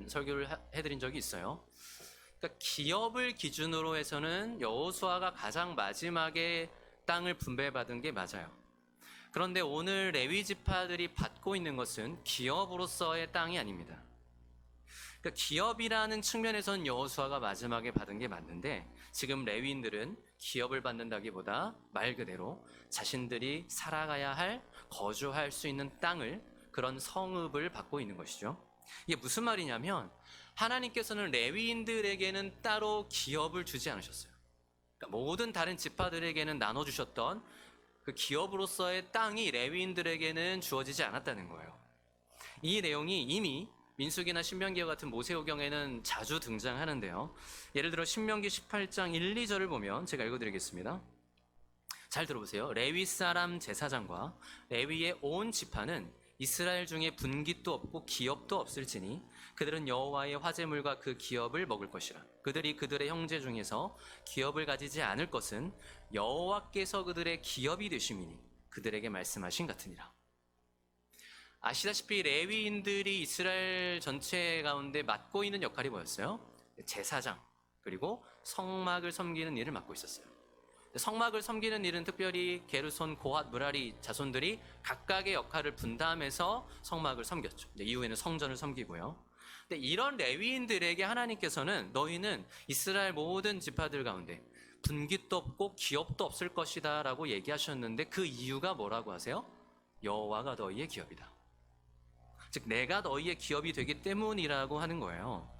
한번 설교를 해드린 적이 있어요. 그러니까 기업을 기준으로 해서는 여호수아가 가장 마지막에 땅을 분배받은 게 맞아요. 그런데 오늘 레위 지파들이 받고 있는 것은 기업으로서의 땅이 아닙니다. 그러니까 기업이라는 측면에서는 여호수아가 마지막에 받은 게 맞는데, 지금 레위인들은 기업을 받는다기보다 말 그대로 자신들이 살아가야 할, 거주할 수 있는 땅을, 그런 성읍을 받고 있는 것이죠. 이게 무슨 말이냐면, 하나님께서는 레위인들에게는 따로 기업을 주지 않으셨어요. 그러니까 모든 다른 지파들에게는 나눠주셨던 그 기업으로서의 땅이 레위인들에게는 주어지지 않았다는 거예요. 이 내용이 이미 민수기나 신명기와 같은 모세오경에는 자주 등장하는데요. 예를 들어 신명기 18장 1, 2절을 보면 제가 읽어드리겠습니다. 잘 들어보세요. 레위 사람 제사장과 레위의 온 지파는 이스라엘 중에 분깃도 없고 기업도 없을지니 그들은 여호와의 화제물과 그 기업을 먹을 것이라. 그들이 그들의 형제 중에서 기업을 가지지 않을 것은 여호와께서 그들의 기업이 되심이니 그들에게 말씀하신 같으니라. 아시다시피 레위인들이 이스라엘 전체 가운데 맡고 있는 역할이 뭐였어요? 제사장, 그리고 성막을 섬기는 일을 맡고 있었어요. 성막을 섬기는 일은 특별히 게르손, 고핫, 무라리 자손들이 각각의 역할을 분담해서 성막을 섬겼죠. 이후에는 성전을 섬기고요. 근데 이런 레위인들에게 하나님께서는 너희는 이스라엘 모든 지파들 가운데 분깃도 없고 기업도 없을 것이다 라고 얘기하셨는데, 그 이유가 뭐라고 하세요? 여호와가 너희의 기업이다. 즉 내가 너희의 기업이 되기 때문이라고 하는 거예요.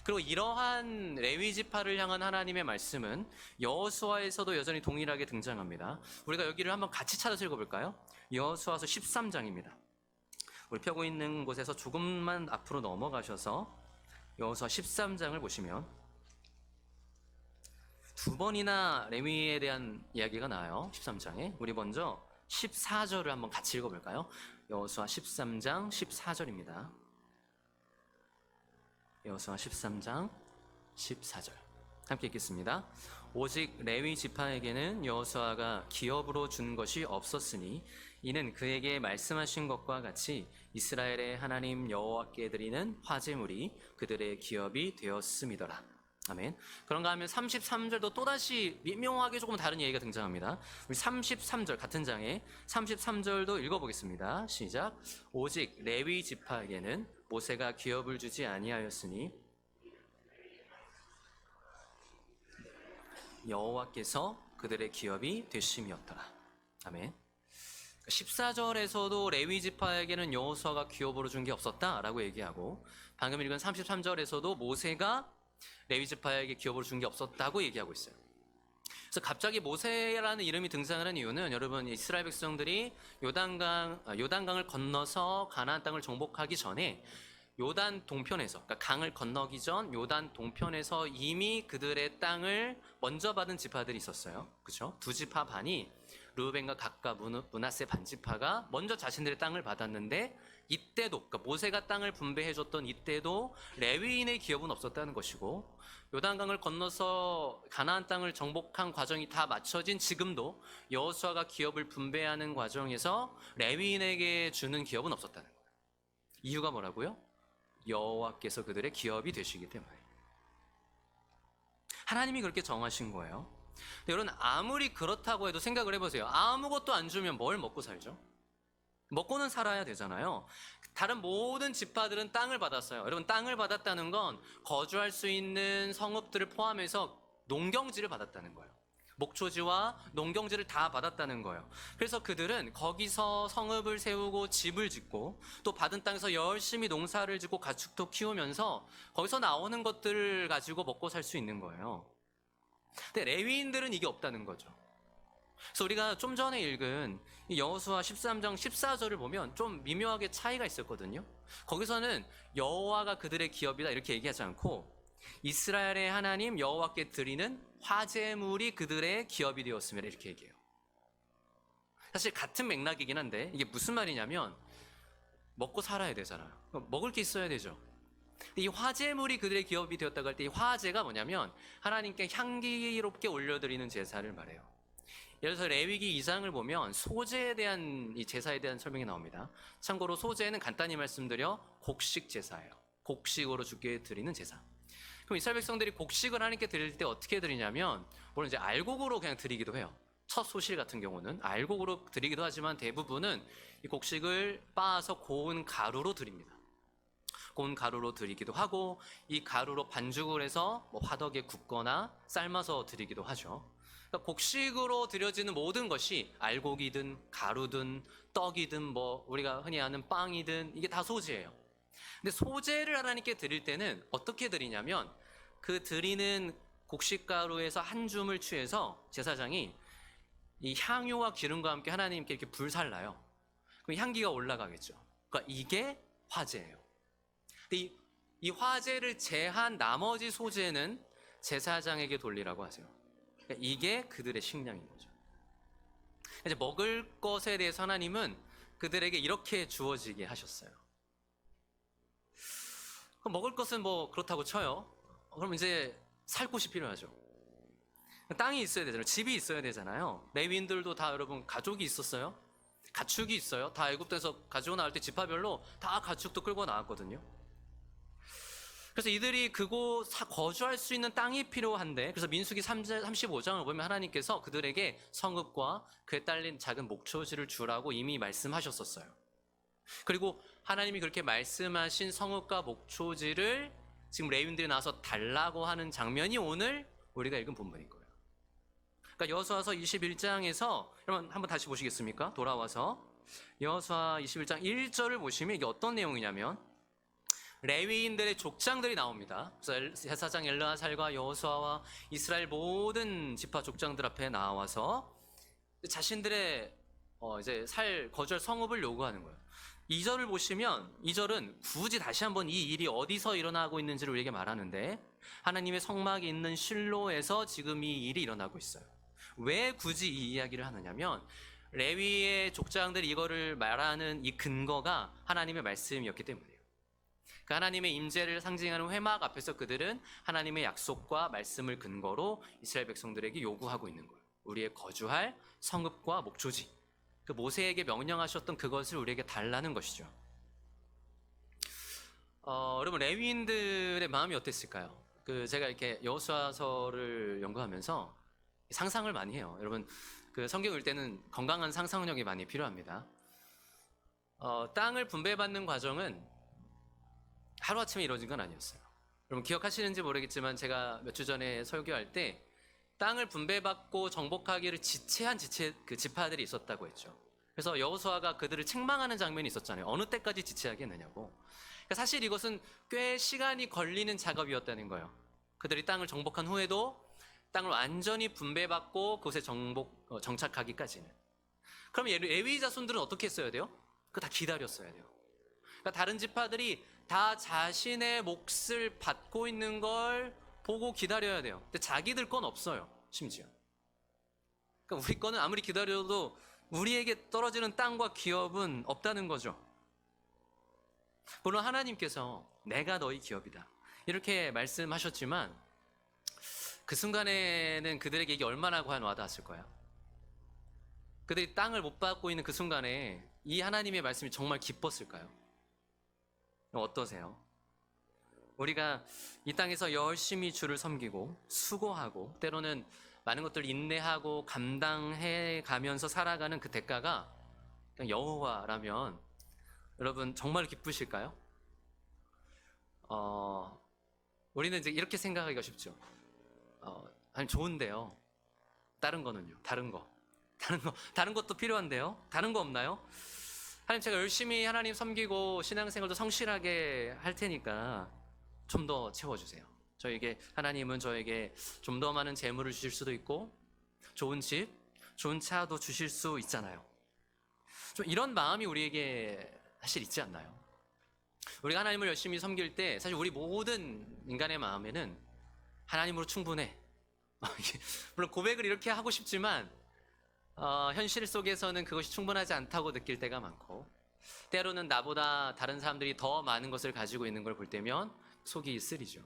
그리고 이러한 레위 지파를 향한 하나님의 말씀은 여호수아에서도 여전히 동일하게 등장합니다. 우리가 여기를 한번 같이 찾아서 읽어볼까요? 여호수아서 13장입니다. 우리 펴고 있는 곳에서 조금만 앞으로 넘어가셔서 여호수아 13장을 보시면 두 번이나 레위에 대한 이야기가 나와요. 13장에. 우리 먼저 14절을 한번 같이 읽어볼까요? 여호수아 13장 14절입니다. 여호수아 13장 14절 함께 읽겠습니다. 오직 레위 지파에게는 여호수아가 기업으로 준 것이 없었으니 이는 그에게 말씀하신 것과 같이 이스라엘의 하나님 여호와께 드리는 화제물이 그들의 기업이 되었음이더라. 아멘. 그런가 하면 33절도 또다시 미묘하게 조금 다른 얘기가 등장합니다. 우리 33절 같은 장에 33절도 읽어보겠습니다. 시작. 오직 레위 지파에게는 모세가 기업을 주지 아니하였으니 여호와께서 그들의 기업이 되심이었더라. 아멘. 14절에서도 레위 지파에게는 여호수아가 기업으로 준 게 없었다라고 얘기하고, 방금 읽은 33절에서도 모세가 레위 지파에게 기업으로 준 게 없었다고 얘기하고 있어요. 그래서 갑자기 모세라는 이름이 등장하는 이유는, 여러분 이스라엘 백성들이 요단강을 건너서 가나안 땅을 정복하기 전에 요단 동편에서, 그러니까 강을 건너기 전 요단 동편에서 이미 그들의 땅을 먼저 받은 지파들이 있었어요. 그렇죠? 두 지파 반이, 르우벤과 갓과 므낫세 반지파가 먼저 자신들의 땅을 받았는데, 이때도, 그러니까 모세가 땅을 분배해줬던 이때도 레위인의 기업은 없었다는 것이고, 요단강을 건너서 가나안 땅을 정복한 과정이 다 마쳐진 지금도 여호수아가 기업을 분배하는 과정에서 레위인에게 주는 기업은 없었다는 거예요. 이유가 뭐라고요? 여호와께서 그들의 기업이 되시기 때문에. 하나님이 그렇게 정하신 거예요. 근데 여러분, 아무리 그렇다고 해도 생각을 해보세요. 아무것도 안 주면 뭘 먹고 살죠? 먹고는 살아야 되잖아요. 다른 모든 지파들은 땅을 받았어요. 여러분, 땅을 받았다는 건 거주할 수 있는 성읍들을 포함해서 농경지를 받았다는 거예요. 목초지와 농경지를 다 받았다는 거예요. 그래서 그들은 거기서 성읍을 세우고 집을 짓고, 또 받은 땅에서 열심히 농사를 짓고 가축도 키우면서 거기서 나오는 것들을 가지고 먹고 살 수 있는 거예요. 근데 레위인들은 이게 없다는 거죠. 그래서 우리가 좀 전에 읽은 여호수아 13장 14절을 보면 좀 미묘하게 차이가 있었거든요. 거기서는 여호와가 그들의 기업이다 이렇게 얘기하지 않고, 이스라엘의 하나님 여호와께 드리는 화제물이 그들의 기업이 되었음이라 이렇게 얘기해요. 사실 같은 맥락이긴 한데, 이게 무슨 말이냐면 먹고 살아야 되잖아요. 먹을 게 있어야 되죠. 근데 이 화제물이 그들의 기업이 되었다고 할 때 이 화제가 뭐냐면 하나님께 향기롭게 올려드리는 제사를 말해요. 예를 들어서 레위기 2장을 보면 소제에 대한, 이 제사에 대한 설명이 나옵니다. 참고로 소제는 간단히 말씀드려 곡식 제사예요. 곡식으로 주께 드리는 제사. 그럼 이스라엘 백성들이 곡식을 하나님께 드릴 때 어떻게 드리냐면, 물론 이제 알곡으로 그냥 드리기도 해요. 첫 소실 같은 경우는 알곡으로 드리기도 하지만 대부분은 이 곡식을 빻아서 고운 가루로 드립니다. 고운 가루로 드리기도 하고, 이 가루로 반죽을 해서 뭐 화덕에 굽거나 삶아서 드리기도 하죠. 그러니까 곡식으로 드려지는 모든 것이 알곡이든 가루든 떡이든 뭐 우리가 흔히 아는 빵이든 이게 다 소제예요. 근데 소제를 하나님께 드릴 때는 어떻게 드리냐면, 그 드리는 곡식가루에서 한 줌을 취해서 제사장이 이 향유와 기름과 함께 하나님께 이렇게 불살라요. 그럼 향기가 올라가겠죠. 그러니까 이게 화제예요. 근데 이 화제를 제한 나머지 소제는 제사장에게 돌리라고 하세요. 그러니까 이게 그들의 식량인 거죠. 이제 먹을 것에 대해서 하나님은 그들에게 이렇게 주어지게 하셨어요. 그럼 먹을 것은 뭐 그렇다고 쳐요. 그럼 이제 살 곳이 필요하죠. 땅이 있어야 되잖아요. 집이 있어야 되잖아요. 레위인들도 다 여러분 가족이 있었어요. 가축이 있어요. 다 애굽에서 가지고 나올 때 지파별로 다 가축도 끌고 나왔거든요. 그래서 이들이 그곳 거주할 수 있는 땅이 필요한데, 그래서 민수기 35장을 보면 하나님께서 그들에게 성읍과 그에 딸린 작은 목초지를 주라고 이미 말씀하셨었어요. 그리고 하나님이 그렇게 말씀하신 성읍과 목초지를 지금 레위인들이 나와서 달라고 하는 장면이 오늘 우리가 읽은 본문인 거예요. 그러니까 여호수아서 21장에서 여러분 한번 다시 보시겠습니까? 돌아와서 여호수아 21장 1절을 보시면 이게 어떤 내용이냐면, 레위인들의 족장들이 나옵니다. 그래서 제사장 엘르아살과 여호수아와 이스라엘 모든 지파 족장들 앞에 나와서 자신들의 이제 거주할 성읍을 요구하는 거예요. 2절을 보시면, 2절은 굳이 다시 한번 이 일이 어디서 일어나고 있는지를 우리에게 말하는데, 하나님의 성막이 있는 실로에서 지금 이 일이 일어나고 있어요. 왜 굳이 이 이야기를 하느냐면, 레위의 족장들이 이거를 말하는 이 근거가 하나님의 말씀이었기 때문이에요. 그 하나님의 임재를 상징하는 회막 앞에서 그들은 하나님의 약속과 말씀을 근거로 이스라엘 백성들에게 요구하고 있는 거예요. 우리의 거주할 성읍과 목초지, 그 모세에게 명령하셨던 그것을 우리에게 달라는 것이죠. 여러분 레위인들의 마음이 어땠을까요? 제가 이렇게 여호수아서를 연구하면서 상상을 많이 해요. 여러분 그 성경 읽을 때는 건강한 상상력이 많이 필요합니다. 땅을 분배받는 과정은 하루아침에 이루어진 건 아니었어요. 여러분 기억하시는지 모르겠지만 제가 몇 주 전에 설교할 때 땅을 분배받고 정복하기를 지체한 지파들이 있었다고 했죠. 그래서 여호수아가 그들을 책망하는 장면이 있었잖아요. 어느 때까지 지체하겠느냐고. 그러니까 사실 이것은 꽤 시간이 걸리는 작업이었다는 거예요. 그들이 땅을 정복한 후에도 땅을 완전히 분배받고 그곳에 정착하기까지는. 그럼 레위 자손들은 어떻게 했어야 돼요? 그거 다 기다렸어야 돼요. 그러니까 다른 지파들이 다 자신의 몫을 받고 있는 걸 보고 기다려야 돼요. 근데 자기들 건 없어요, 심지어. 그러니까 우리 거는 아무리 기다려도 우리에게 떨어지는 땅과 기업은 없다는 거죠. 물론 하나님께서 내가 너희 기업이다 이렇게 말씀하셨지만, 그 순간에는 그들에게 이게 얼마나 과연 와닿았을 거야. 그들이 땅을 못 받고 있는 그 순간에 이 하나님의 말씀이 정말 기뻤을까요? 어떠세요? 우리가 이 땅에서 열심히 주를 섬기고 수고하고 때로는 많은 것들을 인내하고 감당해 가면서 살아가는 그 대가가 그냥 여호와라면 여러분 정말 기쁘실까요? 우리는 이제 이렇게 생각하기가 쉽죠. 아니 좋은데요. 다른 거는요? 다른 것도 필요한데요? 다른 거 없나요? 하나님 제가 열심히 하나님 섬기고 신앙생활도 성실하게 할 테니까 좀 더 채워주세요. 하나님은 저에게 좀 더 많은 재물을 주실 수도 있고 좋은 집, 좋은 차도 주실 수 있잖아요. 좀 이런 마음이 우리에게 사실 있지 않나요? 우리가 하나님을 열심히 섬길 때 사실 우리 모든 인간의 마음에는 하나님으로 충분해. 물론 고백을 이렇게 하고 싶지만 현실 속에서는 그것이 충분하지 않다고 느낄 때가 많고, 때로는 나보다 다른 사람들이 더 많은 것을 가지고 있는 걸 볼 때면 속이 쓰리죠.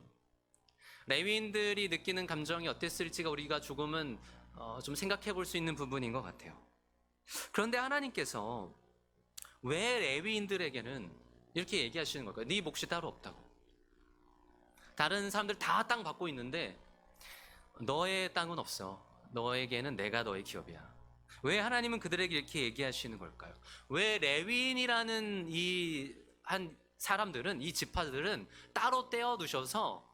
레위인들이 느끼는 감정이 어땠을지가 우리가 조금은 좀 생각해 볼 수 있는 부분인 것 같아요. 그런데 하나님께서 왜 레위인들에게는 이렇게 얘기하시는 걸까요? 네 몫이 따로 없다고. 다른 사람들 다 땅 받고 있는데 너의 땅은 없어. 너에게는 내가 너의 기업이야. 왜 하나님은 그들에게 이렇게 얘기하시는 걸까요? 왜 레위인이라는 이 한 사람들은, 이 지파들은 따로 떼어두셔서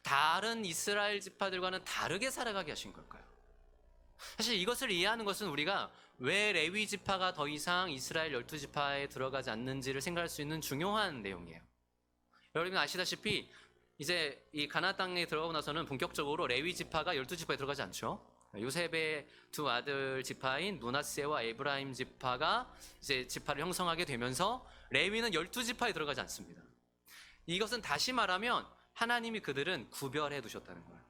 다른 이스라엘 지파들과는 다르게 살아가게 하신 걸까요? 사실 이것을 이해하는 것은 우리가 왜 레위 지파가 더 이상 이스라엘 12지파에 들어가지 않는지를 생각할 수 있는 중요한 내용이에요. 여러분 아시다시피 이제 이 가나안 땅에 들어가고 나서는 본격적으로 레위 지파가 12지파에 들어가지 않죠. 요셉의 두 아들 지파인 므낫세와 에브라임 지파가 이제 지파를 형성하게 되면서 레위는 12지파에 들어가지 않습니다. 이것은 다시 말하면 하나님이 그들은 구별해 두셨다는 거예요.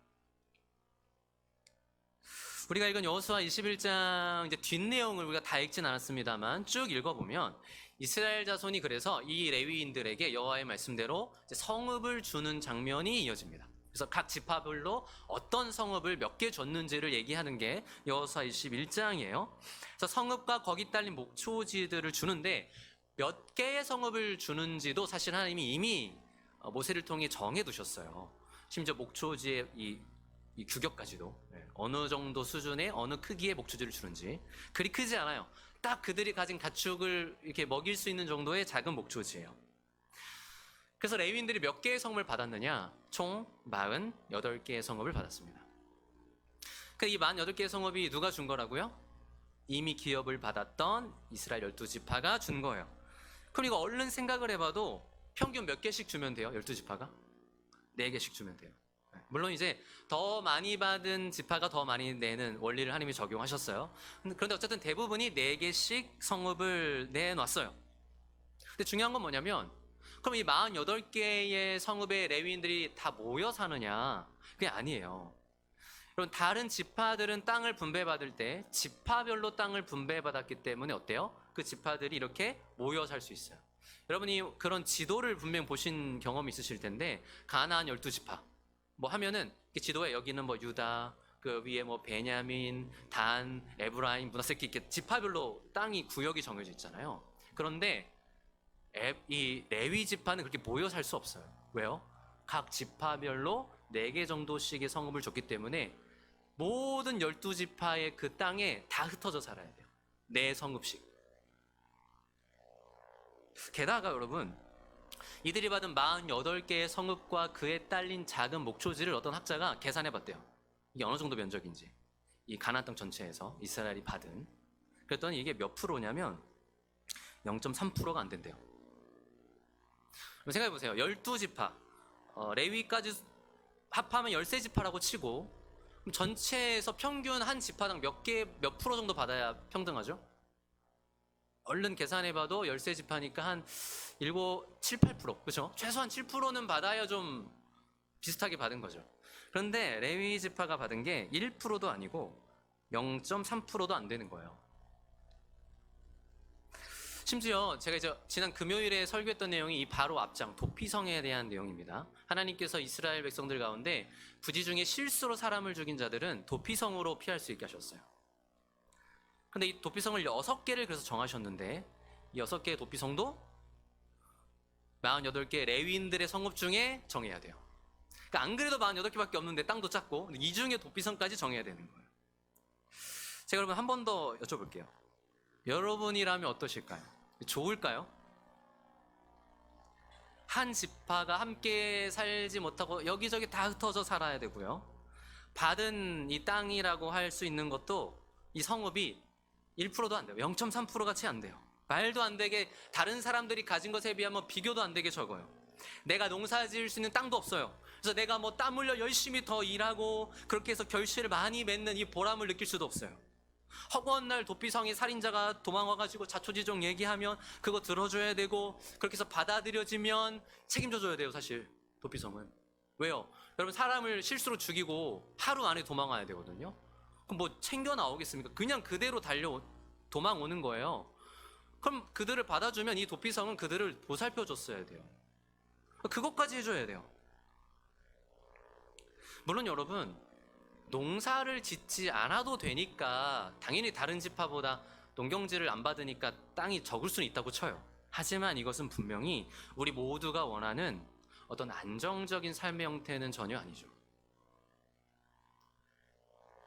우리가 읽은 여호수아 21장 이제 뒷내용을 우리가 다 읽진 않았습니다만 쭉 읽어보면 이스라엘 자손이 그래서 이 레위인들에게 여호와의 말씀대로 성읍을 주는 장면이 이어집니다. 그래서 각 지파별로 어떤 성읍을 몇 개 줬는지를 얘기하는 게 여호수아 21장이에요. 그래서 성읍과 거기 딸린 목초지들을 주는데 몇 개의 성읍을 주는지도 사실 하나님이 이미 모세를 통해 정해두셨어요. 심지어 목초지의 이 규격까지도 어느 정도 수준의 어느 크기의 목초지를 주는지 그리 크지 않아요. 딱 그들이 가진 가축을 이렇게 먹일 수 있는 정도의 작은 목초지예요. 그래서 레위인들이 몇 개의 성읍을 받았느냐? 총 48개의 성읍을 받았습니다. 이 48개의 성읍이 누가 준 거라고요? 이미 기업을 받았던 이스라엘 12지파가 준 거예요. 그럼 이거 얼른 생각을 해봐도 평균 몇 개씩 주면 돼요? 12지파가? 4개씩 주면 돼요. 물론 이제 더 많이 받은 지파가 더 많이 내는 원리를 하나님이 적용하셨어요. 그런데 어쨌든 대부분이 4개씩 성읍을 내놨어요. 근데 중요한 건 뭐냐면 그럼 이 48개의 성읍의 레위인들이 다 모여 사느냐? 그게 아니에요. 여러분 다른 지파들은 땅을 분배받을 때 지파별로 땅을 분배받았기 때문에 어때요? 그 지파들이 이렇게 모여 살 수 있어요. 여러분이 그런 지도를 분명 보신 경험이 있으실 텐데 가나안 12지파 뭐 하면은 지도에 여기는 뭐 유다, 그 위에 뭐 베냐민, 단, 에브라임, 므낫세 이렇게 지파별로 땅이 구역이 정해져 있잖아요. 그런데 이 레위 지파는 그렇게 모여 살 수 없어요. 왜요? 각 지파별로 4개 정도씩의 성읍을 줬기 때문에 모든 12지파의 그 땅에 다 흩어져 살아야 돼요. 4성읍씩. 게다가 여러분 이들이 받은 48개의 성읍과 그에 딸린 작은 목초지를 어떤 학자가 계산해 봤대요. 이게 어느 정도 면적인지. 이 가나안 땅 전체에서 이스라엘이 받은. 그랬더니 이게 몇 프로냐면 0.3%가 안 된대요. 생각해 보세요. 12지파. 레위까지 합하면 13지파라고 치고 그럼 전체에서 평균 한 지파당 몇 프로 정도 받아야 평등하죠? 얼른 계산해봐도 13지파니까 한 7, 7, 8%. 그렇죠? 최소한 7%는 받아야 좀 비슷하게 받은 거죠. 그런데 레위 지파가 받은 게 1%도 아니고 0.3%도 안 되는 거예요. 심지어 제가 이제 지난 금요일에 설교했던 내용이 이 바로 앞장 도피성에 대한 내용입니다. 하나님께서 이스라엘 백성들 가운데 부지 중에 실수로 사람을 죽인 자들은 도피성으로 피할 수 있게 하셨어요. 근데 이 도피성을 6개를 그래서 정하셨는데 이 6개의 도피성도 48개 레위인들의 성읍 중에 정해야 돼요. 그러니까 안 그래도 48개밖에 없는데 땅도 작고 이 중에 도피성까지 정해야 되는 거예요. 제가 여러분 한 번 더 여쭤볼게요. 여러분이라면 어떠실까요? 좋을까요? 한 지파가 함께 살지 못하고 여기저기 다 흩어져 살아야 되고요. 받은 이 땅이라고 할 수 있는 것도 이 성읍이 1%도 안 돼요. 0.3%가 채 안 돼요. 말도 안 되게 다른 사람들이 가진 것에 비하면 비교도 안 되게 적어요. 내가 농사 지을 수 있는 땅도 없어요. 그래서 내가 뭐 땀 흘려 열심히 더 일하고 그렇게 해서 결실을 많이 맺는 이 보람을 느낄 수도 없어요. 허구한 날 도피성에 살인자가 도망와가지고 자초지종 얘기하면 그거 들어줘야 되고 그렇게 해서 받아들여지면 책임져줘야 돼요. 사실 도피성은. 왜요? 여러분 사람을 실수로 죽이고 하루 안에 도망와야 되거든요. 그럼 뭐 챙겨 나오겠습니까? 그냥 그대로 도망오는 거예요. 그럼 그들을 받아주면 이 도피성은 그들을 보살펴줬어야 돼요. 그것까지 해줘야 돼요. 물론 여러분 농사를 짓지 않아도 되니까 당연히 다른 지파보다 농경지를 안 받으니까 땅이 적을 수는 있다고 쳐요. 하지만 이것은 분명히 우리 모두가 원하는 어떤 안정적인 삶의 형태는 전혀 아니죠.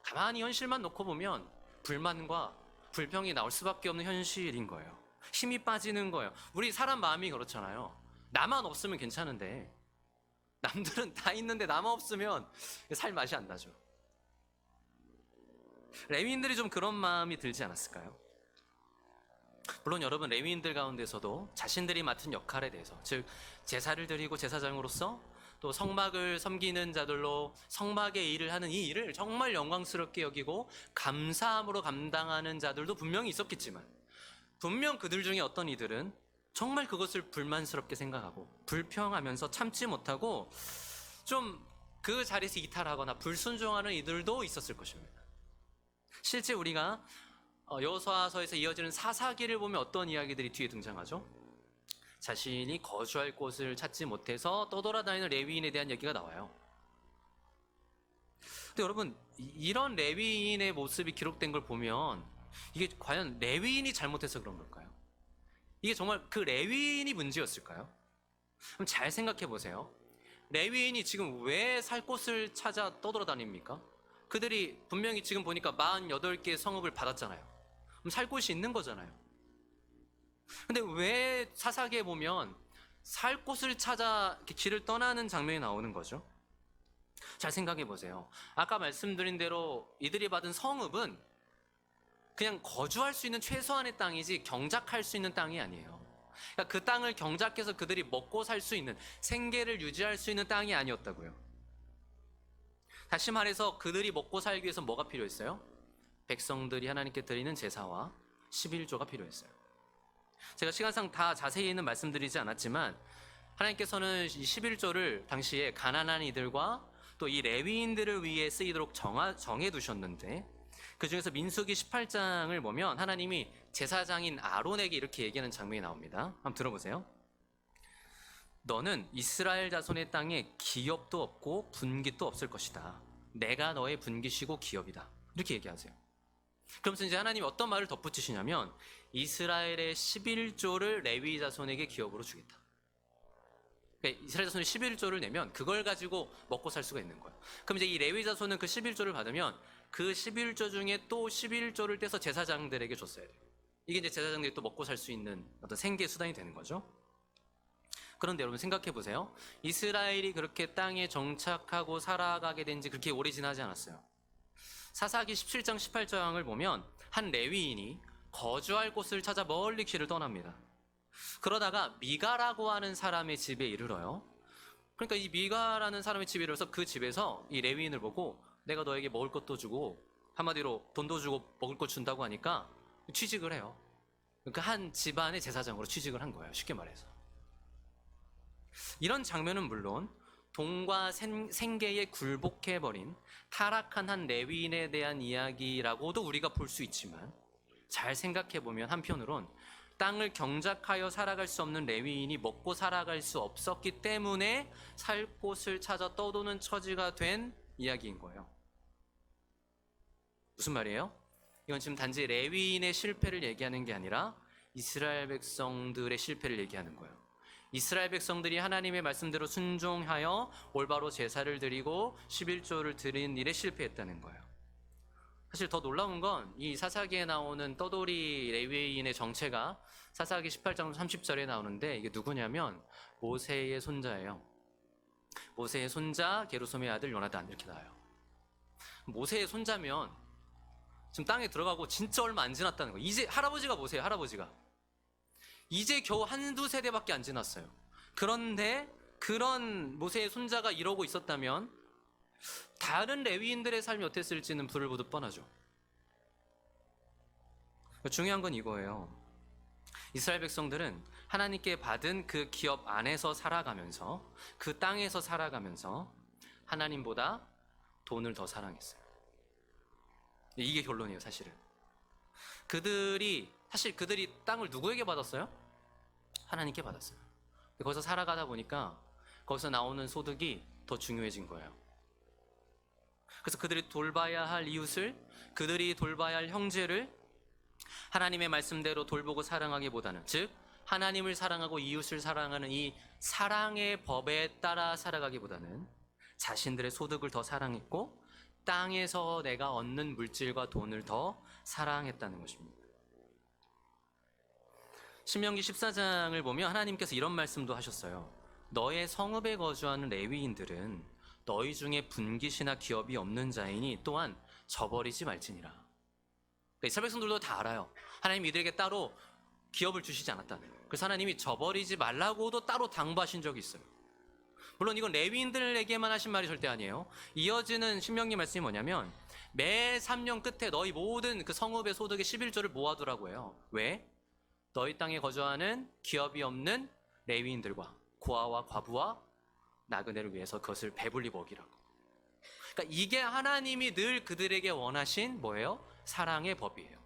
가만히 현실만 놓고 보면 불만과 불평이 나올 수밖에 없는 현실인 거예요. 힘이 빠지는 거예요. 우리 사람 마음이 그렇잖아요. 나만 없으면 괜찮은데 남들은 다 있는데 나만 없으면 살 맛이 안 나죠. 레위인들이 좀 그런 마음이 들지 않았을까요? 물론 여러분, 레위인들 가운데서도 자신들이 맡은 역할에 대해서, 즉 제사를 드리고 제사장으로서 또 성막을 섬기는 자들로 성막의 일을 하는 이 일을 정말 영광스럽게 여기고 감사함으로 감당하는 자들도 분명히 있었겠지만, 분명 그들 중에 어떤 이들은 정말 그것을 불만스럽게 생각하고 불평하면서 참지 못하고 좀 그 자리에서 이탈하거나 불순종하는 이들도 있었을 것입니다. 실제 우리가 여호수아서에서 이어지는 사사기를 보면 어떤 이야기들이 뒤에 등장하죠? 자신이 거주할 곳을 찾지 못해서 떠돌아다니는 레위인에 대한 얘기가 나와요. 근데 여러분, 이런 레위인의 모습이 기록된 걸 보면 이게 과연 레위인이 잘못해서 그런 걸까요? 이게 정말 그 레위인이 문제였을까요? 그럼 잘 생각해 보세요. 레위인이 지금 왜 살 곳을 찾아 떠돌아다닙니까? 그들이 분명히 지금 보니까 48개의 성읍을 받았잖아요. 그럼 살 곳이 있는 거잖아요. 근데 왜 사사기에 보면 살 곳을 찾아 이렇게 길을 떠나는 장면이 나오는 거죠? 잘 생각해 보세요. 아까 말씀드린 대로 이들이 받은 성읍은 그냥 거주할 수 있는 최소한의 땅이지 경작할 수 있는 땅이 아니에요. 그러니까 그 땅을 경작해서 그들이 먹고 살 수 있는, 생계를 유지할 수 있는 땅이 아니었다고요. 다시 말해서 그들이 먹고 살기 위해서 뭐가 필요했어요? 백성들이 하나님께 드리는 제사와 11조가 필요했어요. 제가 시간상 다 자세히는 말씀드리지 않았지만 하나님께서는 이 11조를 당시에 가난한 이들과 또 이 레위인들을 위해 쓰이도록 정해 두셨는데, 그 중에서 민수기 18장을 보면 하나님이 제사장인 아론에게 이렇게 얘기하는 장면이 나옵니다. 한번 들어보세요. 너는 이스라엘 자손의 땅에 기업도 없고 분깃도 없을 것이다. 내가 너의 분깃이고 기업이다. 이렇게 얘기하세요. 그러면서 이제 하나님이 어떤 말을 덧붙이시냐면 이스라엘의 11조를 레위 자손에게 기업으로 주겠다. 그러니까 이스라엘 자손이 11조를 내면 그걸 가지고 먹고 살 수가 있는 거예요. 그럼 이제 이 레위 자손은 그 11조를 받으면 그 11조 중에 또 11조를 떼서 제사장들에게 줬어야 돼요. 이게 이제 제사장들이 또 먹고 살 수 있는 어떤 생계 수단이 되는 거죠. 그런데 여러분 생각해 보세요. 이스라엘이 그렇게 땅에 정착하고 살아가게 된 지 그렇게 오래 지나지 않았어요. 사사기 17장 18장을 보면 한 레위인이 거주할 곳을 찾아 멀리 길을 떠납니다. 그러다가 미가라고 하는 사람의 집에 이르러요. 그러니까 이 미가라는 사람의 집에 이르러서 그 집에서 이 레위인을 보고 내가 너에게 먹을 것도 주고 한마디로 돈도 주고 먹을 것 준다고 하니까 취직을 해요. 그 한 집안의 제사장으로 취직을 한 거예요. 쉽게 말해서. 이런 장면은 물론 돈과 생계에 굴복해버린 타락한 한 레위인에 대한 이야기라고도 우리가 볼 수 있지만, 잘 생각해보면 한편으론 땅을 경작하여 살아갈 수 없는 레위인이 먹고 살아갈 수 없었기 때문에 살 곳을 찾아 떠도는 처지가 된 이야기인 거예요. 무슨 말이에요? 이건 지금 단지 레위인의 실패를 얘기하는 게 아니라 이스라엘 백성들의 실패를 얘기하는 거예요. 이스라엘 백성들이 하나님의 말씀대로 순종하여 올바로 제사를 드리고 11조를 드린 일에 실패했다는 거예요. 사실 더 놀라운 건 이 사사기에 나오는 떠돌이 레위인의 정체가 사사기 18장 30절에 나오는데, 이게 누구냐면 모세의 손자예요. 모세의 손자 게르솜의 아들 요나단, 이렇게 나와요. 모세의 손자면 지금 땅에 들어가고 진짜 얼마 안 지났다는 거예요. 이제 할아버지가 모세예요. 할아버지가 이제 겨우 한두 세대밖에 안 지났어요. 그런데 그런 모세의 손자가 이러고 있었다면 다른 레위인들의 삶이 어땠을지는 불을 보듯 뻔하죠. 중요한 건 이거예요. 이스라엘 백성들은 하나님께 받은 그 기업 안에서 살아가면서, 그 땅에서 살아가면서 하나님보다 돈을 더 사랑했어요. 이게 결론이에요, 사실은. 그들이 땅을 누구에게 받았어요? 하나님께 받았어요. 거기서 살아가다 보니까 거기서 나오는 소득이 더 중요해진 거예요. 그래서 그들이 돌봐야 할 이웃을, 그들이 돌봐야 할 형제를 하나님의 말씀대로 돌보고 사랑하기보다는, 즉 하나님을 사랑하고 이웃을 사랑하는 이 사랑의 법에 따라 살아가기보다는 자신들의 소득을 더 사랑했고 땅에서 내가 얻는 물질과 돈을 더 사랑했다는 것입니다. 신명기 14장을 보면 하나님께서 이런 말씀도 하셨어요. 너의 성읍에 거주하는 레위인들은 너희 중에 분깃이나 기업이 없는 자이니 또한 저버리지 말지니라. 이스라엘 백성들도 다 알아요. 하나님 이들에게 따로 기업을 주시지 않았다는 거예요. 그래서 하나님이 저버리지 말라고도 따로 당부하신 적이 있어요. 물론 이건 레위인들에게만 하신 말이 절대 아니에요. 이어지는 신명기 말씀이 뭐냐면 매 3년 끝에 너희 모든 그 성읍의 소득의 11조를 모아두라고 해요. 왜? 너희 땅에 거주하는 기업이 없는 레위인들과 고아와 과부와 나그네를 위해서 그것을 배불리 먹이라고. 그러니까 이게 하나님이 늘 그들에게 원하신 뭐예요? 사랑의 법이에요.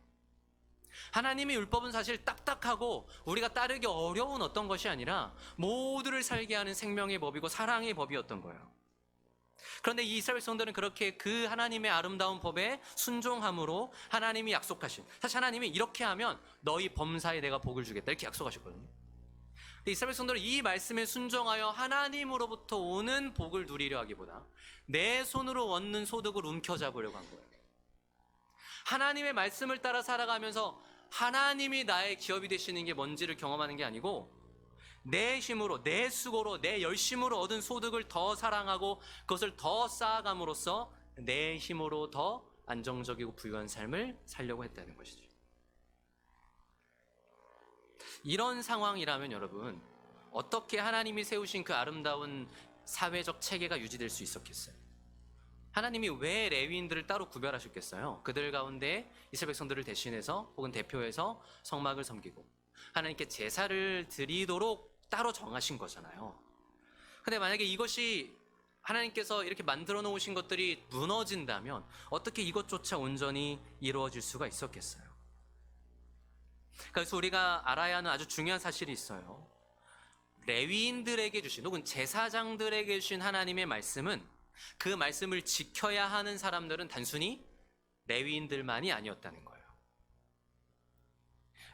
하나님의 율법은 사실 딱딱하고 우리가 따르기 어려운 어떤 것이 아니라 모두를 살게 하는 생명의 법이고 사랑의 법이었던 거예요. 그런데 이 이스라엘 백성들은 그렇게 그 하나님의 아름다운 법에 순종함으로 하나님이 약속하신, 사실 하나님이 이렇게 하면 너희 범사에 내가 복을 주겠다 이렇게 약속하셨거든요. 근데 이스라엘 백성들은 이 말씀에 순종하여 하나님으로부터 오는 복을 누리려 하기보다 내 손으로 얻는 소득을 움켜잡으려고 한 거예요. 하나님의 말씀을 따라 살아가면서 하나님이 나의 기업이 되시는 게 뭔지를 경험하는 게 아니고 내 힘으로, 내 수고로, 내 열심으로 얻은 소득을 더 사랑하고 그것을 더 쌓아감으로써 내 힘으로 더 안정적이고 부유한 삶을 살려고 했다는 것이죠. 이런 상황이라면 여러분, 어떻게 하나님이 세우신 그 아름다운 사회적 체계가 유지될 수 있었겠어요? 하나님이 왜 레위인들을 따로 구별하셨겠어요? 그들 가운데 이스라엘 백성들을 대신해서 혹은 대표해서 성막을 섬기고 하나님께 제사를 드리도록 따로 정하신 거잖아요. 근데 만약에 이것이 하나님께서 이렇게 만들어 놓으신 것들이 무너진다면 어떻게 이것조차 온전히 이루어질 수가 있었겠어요? 그래서 우리가 알아야 하는 아주 중요한 사실이 있어요. 레위인들에게 주신 혹은 제사장들에게 주신 하나님의 말씀은 그 말씀을 지켜야 하는 사람들은 단순히 레위인들만이 아니었다는 거예요.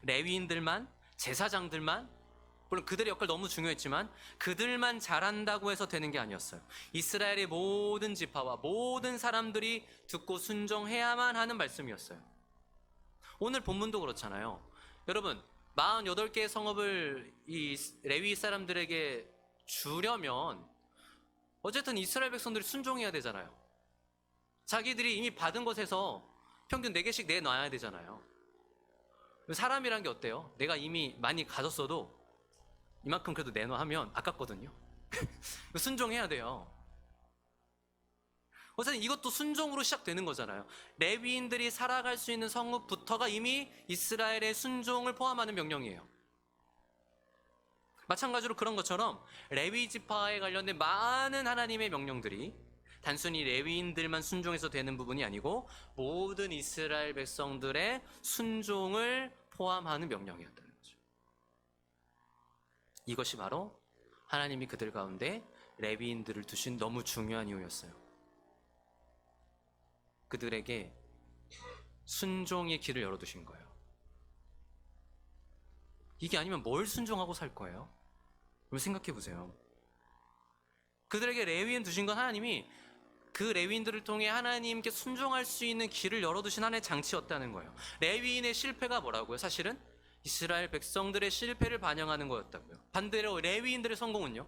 레위인들만, 제사장들만, 물론 그들의 역할 너무 중요했지만 그들만 잘한다고 해서 되는 게 아니었어요. 이스라엘의 모든 지파와 모든 사람들이 듣고 순종해야만 하는 말씀이었어요. 오늘 본문도 그렇잖아요. 여러분, 48개의 성읍을 이 레위 사람들에게 주려면 어쨌든 이스라엘 백성들이 순종해야 되잖아요. 자기들이 이미 받은 것에서 평균 4개씩 내놔야 되잖아요. 사람이란 게 어때요? 내가 이미 많이 가졌어도 이만큼 그래도 내놔하면 아깝거든요. 순종해야 돼요. 어쨌든 이것도 순종으로 시작되는 거잖아요. 레위인들이 살아갈 수 있는 성읍부터가 이미 이스라엘의 순종을 포함하는 명령이에요. 마찬가지로 그런 것처럼 레위 지파에 관련된 많은 하나님의 명령들이 단순히 레위인들만 순종해서 되는 부분이 아니고 모든 이스라엘 백성들의 순종을 포함하는 명령이었다는 거죠. 이것이 바로 하나님이 그들 가운데 레위인들을 두신 너무 중요한 이유였어요. 그들에게 순종의 길을 열어두신 거예요. 이게 아니면 뭘 순종하고 살 거예요? 여러분 생각해 보세요. 그들에게 레위인 두신 건 하나님이 그 레위인들을 통해 하나님께 순종할 수 있는 길을 열어두신 하나의 장치였다는 거예요. 레위인의 실패가 뭐라고요? 사실은 이스라엘 백성들의 실패를 반영하는 거였다고요. 반대로 레위인들의 성공은요?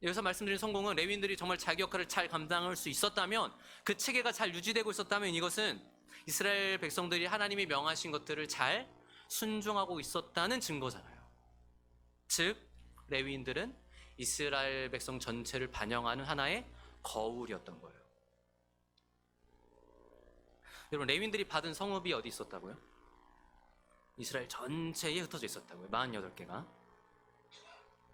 여기서 말씀드린 성공은 레위인들이 정말 자기 역할을 잘 감당할 수 있었다면, 그 체계가 잘 유지되고 있었다면 이것은 이스라엘 백성들이 하나님이 명하신 것들을 잘 순종하고 있었다는 증거잖아요. 즉 레위인들은 이스라엘 백성 전체를 반영하는 하나의 거울이었던 거예요. 여러분, 레위인들이 받은 성읍이 어디 있었다고요? 이스라엘 전체에 흩어져 있었다고요. 48개가.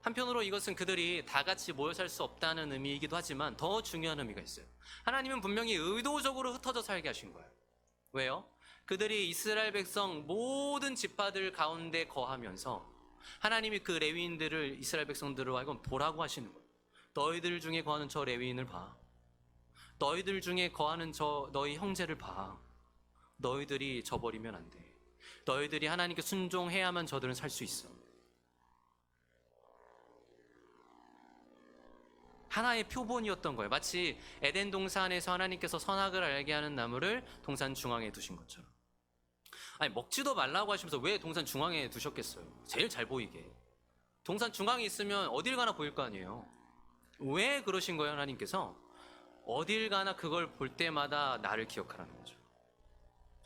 한편으로 이것은 그들이 다 같이 모여 살 수 없다는 의미이기도 하지만 더 중요한 의미가 있어요. 하나님은 분명히 의도적으로 흩어져 살게 하신 거예요. 왜요? 그들이 이스라엘 백성 모든 지파들 가운데 거하면서 하나님이 그 레위인들을 이스라엘 백성들을 하여금 보라고 하시는 거예요. 너희들 중에 거하는 저 레위인을 봐. 너희들 중에 거하는 저 너희 형제를 봐. 너희들이 저버리면 안 돼. 너희들이 하나님께 순종해야만 저들은 살 수 있어. 하나의 표본이었던 거예요. 마치 에덴 동산에서 하나님께서 선악을 알게 하는 나무를 동산 중앙에 두신 것처럼. 아니, 먹지도 말라고 하시면서 왜 동산 중앙에 두셨겠어요? 제일 잘 보이게. 동산 중앙에 있으면 어딜 가나 보일 거 아니에요. 왜 그러신 거예요, 하나님께서? 어딜 가나 그걸 볼 때마다 나를 기억하라는 거죠.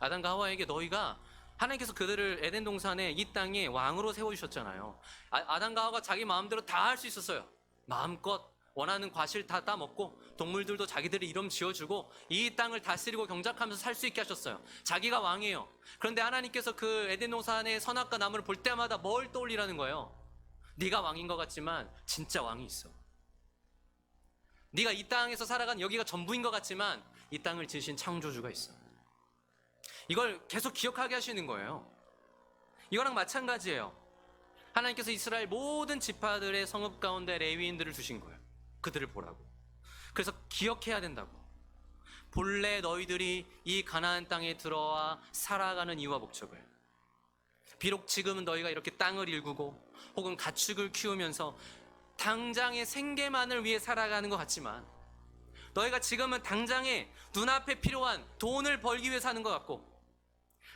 아담과 하와에게 너희가, 하나님께서 그들을 에덴 동산에 이 땅에 왕으로 세워주셨잖아요. 아담과 하와가 자기 마음대로 다 할 수 있었어요. 마음껏 원하는 과실 다 따먹고 동물들도 자기들의 이름 지어주고 이 땅을 다스리고 경작하면서 살 수 있게 하셨어요. 자기가 왕이에요. 그런데 하나님께서 그 에덴 동산의 선악과 나무를 볼 때마다 뭘 떠올리라는 거예요? 네가 왕인 것 같지만 진짜 왕이 있어. 네가 이 땅에서 살아간 여기가 전부인 것 같지만 이 땅을 지으신 창조주가 있어. 이걸 계속 기억하게 하시는 거예요. 이거랑 마찬가지예요. 하나님께서 이스라엘 모든 지파들의 성읍 가운데 레위인들을 두신 거예요. 그들을 보라고. 그래서 기억해야 된다고. 본래 너희들이 이 가나안 땅에 들어와 살아가는 이유와 목적을. 비록 지금은 너희가 이렇게 땅을 일구고 혹은 가축을 키우면서 당장의 생계만을 위해 살아가는 것 같지만, 너희가 지금은 당장에 눈앞에 필요한 돈을 벌기 위해 사는 것 같고,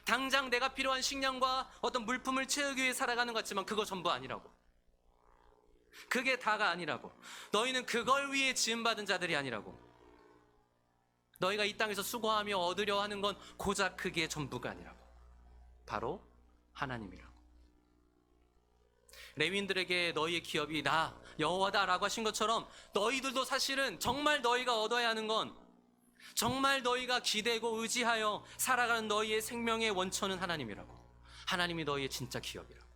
당장 내가 필요한 식량과 어떤 물품을 채우기 위해 살아가는 것 같지만 그거 전부 아니라고. 그게 다가 아니라고. 너희는 그걸 위해 지음받은 자들이 아니라고. 너희가 이 땅에서 수고하며 얻으려 하는 건 고작 그게 전부가 아니라고. 바로 하나님이라고. 레위인들에게 너희의 기업이 나 여호와다라고 하신 것처럼 너희들도 사실은 정말 너희가 얻어야 하는 건, 정말 너희가 기대고 의지하여 살아가는 너희의 생명의 원천은 하나님이라고. 하나님이 너희의 진짜 기업이라고.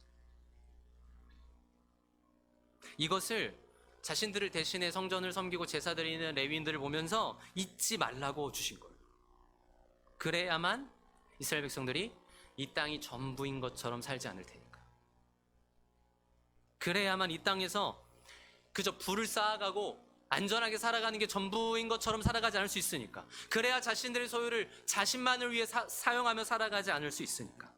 이것을 자신들을 대신해 성전을 섬기고 제사 드리는 레위인들을 보면서 잊지 말라고 주신 거예요. 그래야만 이스라엘 백성들이 이 땅이 전부인 것처럼 살지 않을 테니까. 그래야만 이 땅에서 그저 부를 쌓아가고 안전하게 살아가는 게 전부인 것처럼 살아가지 않을 수 있으니까. 그래야 자신들의 소유를 자신만을 위해 사용하며 살아가지 않을 수 있으니까.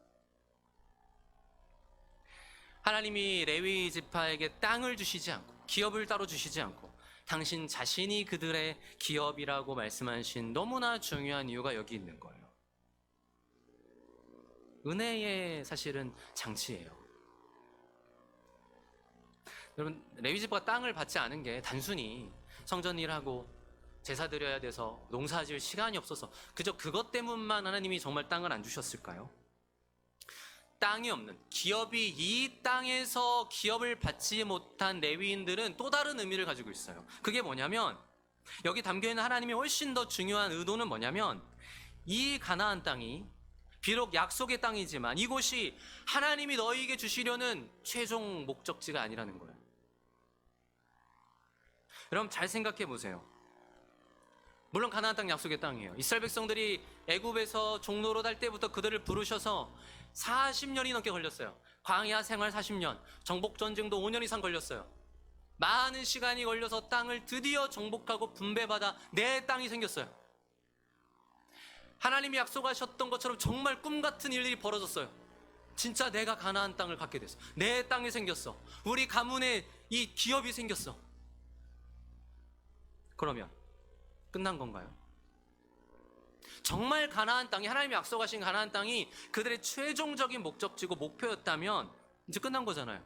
하나님이 레위 지파에게 땅을 주시지 않고 기업을 따로 주시지 않고 당신 자신이 그들의 기업이라고 말씀하신 너무나 중요한 이유가 여기 있는 거예요. 은혜의 사실은 장치예요. 여러분, 레위 지파가 땅을 받지 않은 게 단순히 성전 일하고 제사 드려야 돼서 농사 지을 시간이 없어서 그저 그것 때문만 하나님이 정말 땅을 안 주셨을까요? 땅이 없는, 기업이 이 땅에서 기업을 받지 못한 레위인들은 또 다른 의미를 가지고 있어요. 그게 뭐냐면, 여기 담겨있는 하나님이 훨씬 더 중요한 의도는 뭐냐면, 이 가나안 땅이 비록 약속의 땅이지만 이곳이 하나님이 너희에게 주시려는 최종 목적지가 아니라는 거예요. 여러분, 잘 생각해 보세요. 물론 가나안 땅 약속의 땅이에요. 이스라엘 백성들이 애굽에서 종노릇 할 때부터 그들을 부르셔서 40년이 넘게 걸렸어요. 광야 생활 40년, 정복 전쟁도 5년 이상 걸렸어요. 많은 시간이 걸려서 땅을 드디어 정복하고 분배받아 내 땅이 생겼어요. 하나님이 약속하셨던 것처럼 정말 꿈 같은 일들이 벌어졌어요. 진짜 내가 가나안 땅을 갖게 됐어. 내 땅이 생겼어. 우리 가문에 이 기업이 생겼어. 그러면 끝난 건가요? 정말 가나안 땅이, 하나님이 약속하신 가나안 땅이 그들의 최종적인 목적지고 목표였다면 이제 끝난 거잖아요.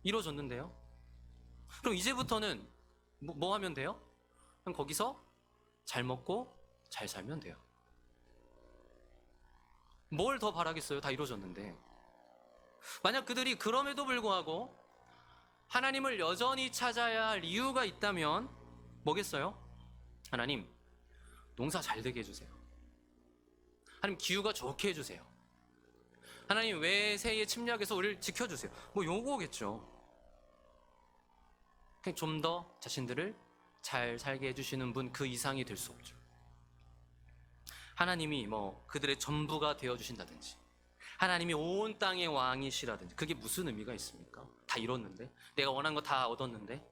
이루어졌는데요. 그럼 이제부터는 뭐 하면 돼요? 그냥 거기서 잘 먹고 잘 살면 돼요. 뭘 더 바라겠어요? 다 이루어졌는데. 만약 그들이 그럼에도 불구하고 하나님을 여전히 찾아야 할 이유가 있다면 뭐겠어요? 하나님, 농사 잘 되게 해주세요. 하나님, 기후가 좋게 해주세요. 하나님, 외세의 침략에서 우리를 지켜주세요. 뭐 요거겠죠. 그냥 좀 더 자신들을 잘 살게 해주시는 분 그 이상이 될 수 없죠. 하나님이 뭐 그들의 전부가 되어주신다든지, 하나님이 온 땅의 왕이시라든지, 그게 무슨 의미가 있습니까? 다 이뤘는데, 내가 원한 거 다 얻었는데.